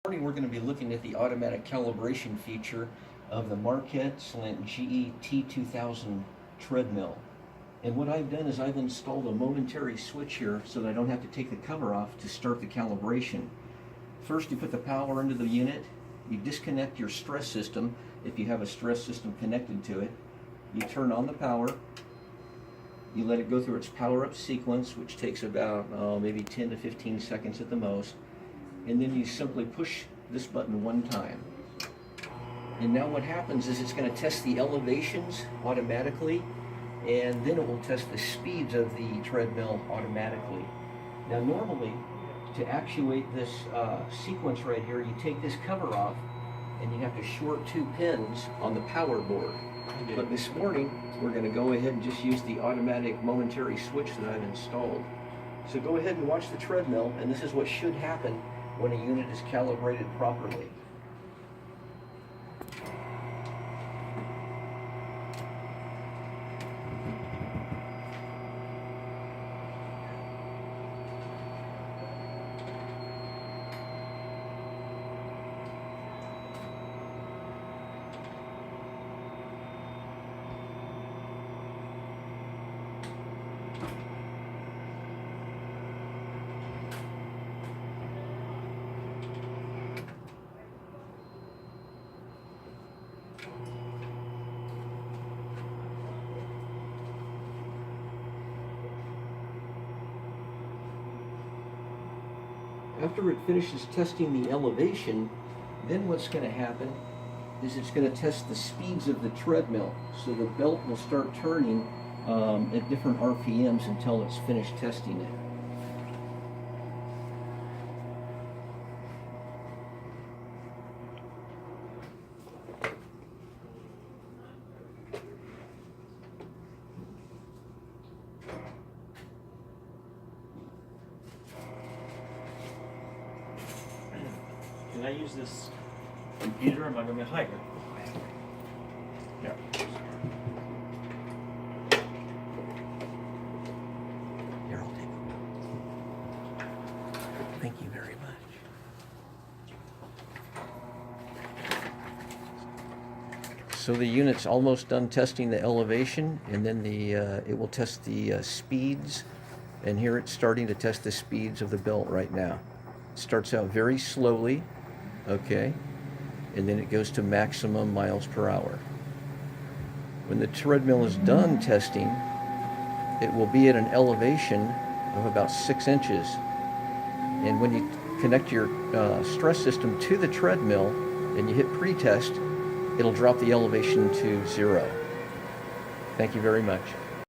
Morning we're going to be looking at the automatic calibration feature of the Marquette Slant GE T2000 treadmill. And what I've done is I've installed a momentary switch here so that I don't have to take the cover off to start the calibration. First, you put the power into the unit, you disconnect your stress system if you have a stress system connected to it, you turn on the power, you let it go through its power up sequence, which takes about maybe 10 to 15 seconds at the most. And then you simply push this button one time. And now what happens is it's going to test the elevations automatically, and then it will test the speeds of the treadmill automatically. Now normally, to actuate this sequence right here, you take this cover off and you have to short two pins on the power board. But this morning, we're going to go ahead and just use the automatic momentary switch that I've installed. So go ahead and watch the treadmill, and this is what should happen when a unit is calibrated properly. After it finishes testing the elevation, then what's going to happen is it's going to test the speeds of the treadmill. So the belt will start turning at different RPMs until it's finished testing it. Can I use this computer? Am I going to be higher? Yeah. Here, I'll take it. Thank you very much. So the unit's almost done testing the elevation, and then it will test the speeds. And here it's starting to test the speeds of the belt right now. It starts out very slowly. Okay, and then it goes to maximum miles per hour. When the treadmill is done testing, it will be at an elevation of about 6 inches. And when you connect your stress system to the treadmill and you hit pre-test, it'll drop the elevation to 0. Thank you very much.